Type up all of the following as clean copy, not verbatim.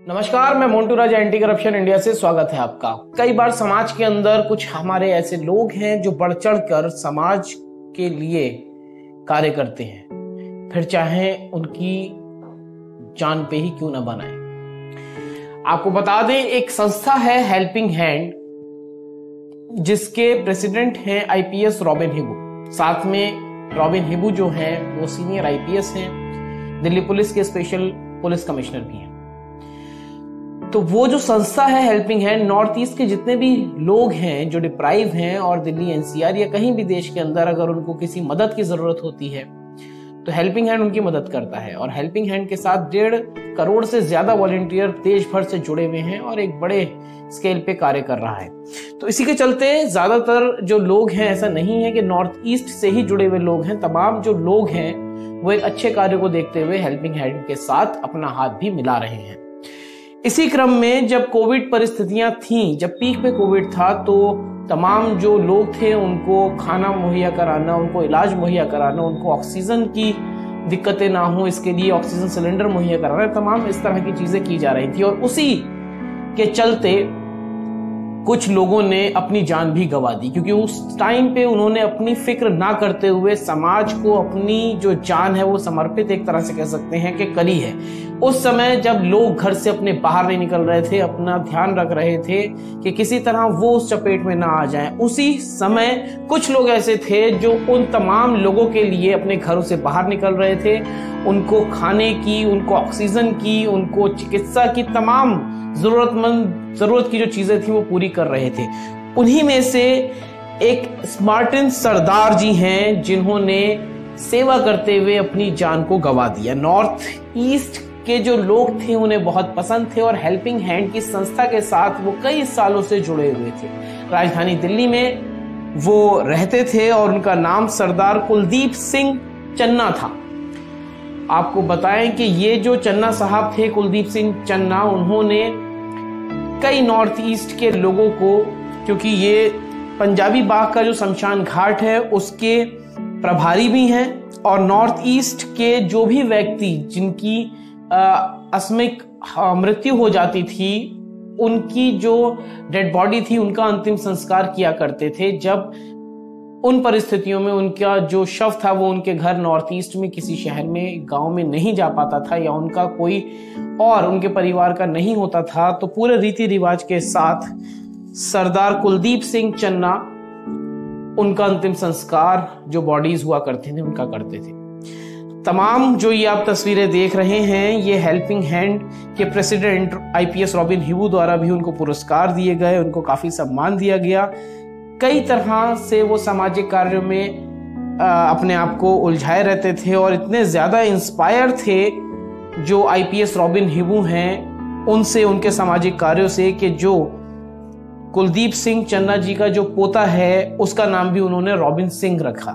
नमस्कार, मैं मोन्टू राजा anti corruption India से स्वागत है आपका। कई बार समाज के अंदर कुछ हमारे ऐसे लोग हैं जो बढ़ चढ़ कर समाज के लिए कार्य करते हैं, फिर चाहे उनकी जान पे ही क्यों ना बनाए। आपको बता दें, एक संस्था है हेल्पिंग हैंड, जिसके प्रेसिडेंट हैं आईपीएस रॉबिन हिबू। साथ में रॉबिन हिबू जो हैं वो सीनियर आईपीएस हैं, दिल्ली पुलिस के स्पेशल पुलिस कमिश्नर भी हैं। तो वो जो संस्था है हेल्पिंग हैंड, नॉर्थ ईस्ट के जितने भी लोग हैं जो डिप्राइव हैं और दिल्ली एनसीआर या कहीं भी देश के अंदर अगर उनको किसी मदद की जरूरत होती है तो हेल्पिंग हैंड उनकी मदद करता है। और हेल्पिंग हैंड के साथ 1.5 करोड़ से ज्यादा वॉलंटियर देश भर से जुड़े हुए हैं और एक बड़े स्केल पे कार्य कर रहा है। तो इसी के चलते ज्यादातर जो लोग हैं, ऐसा नहीं है कि नॉर्थ ईस्ट से ही जुड़े हुए लोग हैं, तमाम जो लोग हैं वो एक अच्छे कार्य को देखते हुए हेल्पिंग हैंड के साथ अपना हाथ भी मिला रहे हैं। इसी क्रम में जब कोविड परिस्थितियां थीं, जब पीक पे कोविड था, तो तमाम जो लोग थे उनको खाना मुहैया कराना, उनको इलाज मुहैया कराना, उनको ऑक्सीजन की दिक्कतें ना हो इसके लिए ऑक्सीजन सिलेंडर मुहैया कराना, तमाम इस तरह की चीजें की जा रही थी। और उसी के चलते कुछ लोगों ने अपनी जान भी गंवा दी, क्योंकि उस टाइम पे उन्होंने अपनी फिक्र ना करते हुए समाज को अपनी जो जान है वो समर्पित एक तरह से कह सकते हैं कि करी है। उस समय जब लोग घर से अपने बाहर नहीं निकल रहे थे, अपना ध्यान रख रहे थे कि किसी तरह वो उस चपेट में ना आ जाएं, उसी समय कुछ लोग ऐसे थे जो उन तमाम लोगों के लिए अपने घरों से बाहर निकल रहे थे, उनको खाने की, उनको ऑक्सीजन की, उनको चिकित्सा की तमाम जरूरत की जो चीजें थी वो पूरी कर रहे थे। उन्हीं में से एक स्मार्टिन सरदार जी हैं जिन्होंने सेवा करते हुए अपनी जान को गंवा दिया। नॉर्थ ईस्ट के जो लोग थे उन्हें बहुत पसंद थे और हेल्पिंग हैंड की संस्था के साथ वो कई सालों से जुड़े हुए थे। राजधानी दिल्ली में वो रहते थे और उनका नाम सरदार कुलदीप सिंह चन्ना था। आपको बताएं कि ये जो चन्ना साहब थे, कुलदीप सिंह चन्ना, उन्होंने कई नॉर्थ ईस्ट के लोगों को, क्योंकि ये पंजाबी बाग का जो शमशान घाट है उसके प्रभारी भी हैं, और नॉर्थ ईस्ट के जो भी व्यक्ति जिनकी आकस्मिक मृत्यु हो जाती थी, उनकी जो डेड बॉडी थी उनका अंतिम संस्कार किया करते थे। जब उन परिस्थितियों में उनका जो शव था वो उनके घर नॉर्थ ईस्ट में किसी शहर में, गांव में नहीं जा पाता था, या उनका कोई और उनके परिवार का नहीं होता था, तो पूरे रीति रिवाज के साथ सरदार कुलदीप सिंह चन्ना उनका अंतिम संस्कार जो बॉडीज हुआ करते थे उनका करते थे। तमाम जो ये आप तस्वीरें देख रहे हैं, ये हेल्पिंग हैंड के प्रेसिडेंट आईपीएस रॉबिन हिबू द्वारा भी उनको पुरस्कार दिए गए, उनको काफी सम्मान दिया गया। कई तरह से वो सामाजिक कार्यों में अपने आप को उलझाए रहते थे और इतने ज्यादा इंस्पायर थे जो आईपीएस रॉबिन हिबू हैं उनसे, उनके सामाजिक कार्यों से, कि जो कुलदीप सिंह चन्ना जी का जो पोता है उसका नाम भी उन्होंने रॉबिन सिंह रखा।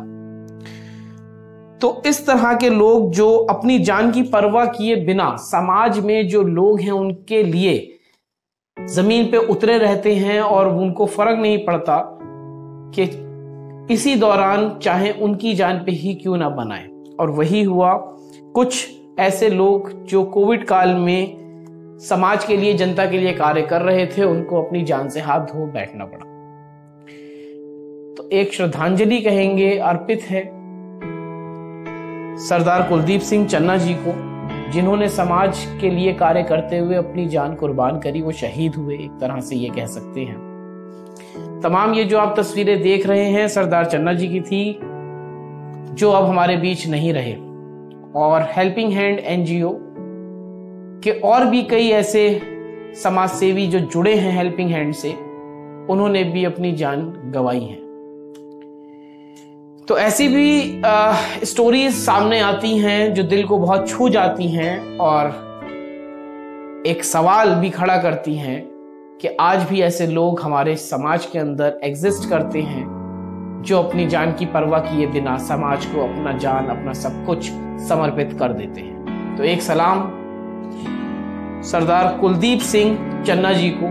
तो इस तरह के लोग जो अपनी जान की परवाह किए बिना समाज में जो लोग हैं उनके लिए जमीन पे उतरे रहते हैं, और उनको फर्क नहीं पड़ता कि इसी दौरान चाहे उनकी जान पे ही क्यों ना बनाए। और वही हुआ, कुछ ऐसे लोग जो कोविड काल में समाज के लिए, जनता के लिए कार्य कर रहे थे, उनको अपनी जान से हाथ धो बैठना पड़ा। तो एक श्रद्धांजलि कहेंगे अर्पित है सरदार कुलदीप सिंह चन्ना जी को, जिन्होंने समाज के लिए कार्य करते हुए अपनी जान कुर्बान करी। वो शहीद हुए, एक तरह से ये कह सकते हैं। तमाम ये जो आप तस्वीरें देख रहे हैं सरदार चन्ना जी की थी, जो अब हमारे बीच नहीं रहे। और हेल्पिंग हैंड एनजीओ के और भी कई ऐसे समाज सेवी जो जुड़े हैं हेल्पिंग हैंड से, उन्होंने भी अपनी जान गंवाई है। तो ऐसी भी स्टोरीज सामने आती हैं जो दिल को बहुत छू जाती हैं और एक सवाल भी खड़ा करती हैं कि आज भी ऐसे लोग हमारे समाज के अंदर एग्जिस्ट करते हैं जो अपनी जान की परवाह किए बिना समाज को अपना जान, अपना सब कुछ समर्पित कर देते हैं। तो एक सलाम सरदार कुलदीप सिंह चन्ना जी को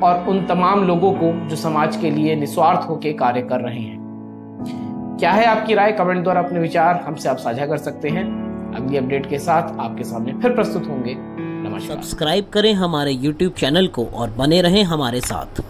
और उन तमाम लोगों को जो समाज के लिए निस्वार्थ होकर कार्य कर रहे हैं। क्या है आपकी राय? कमेंट द्वारा अपने विचार हमसे आप साझा कर सकते हैं। अगली अपडेट के साथ आपके सामने फिर प्रस्तुत होंगे। नमस्कार। सब्सक्राइब करें हमारे YouTube चैनल को और बने रहें हमारे साथ।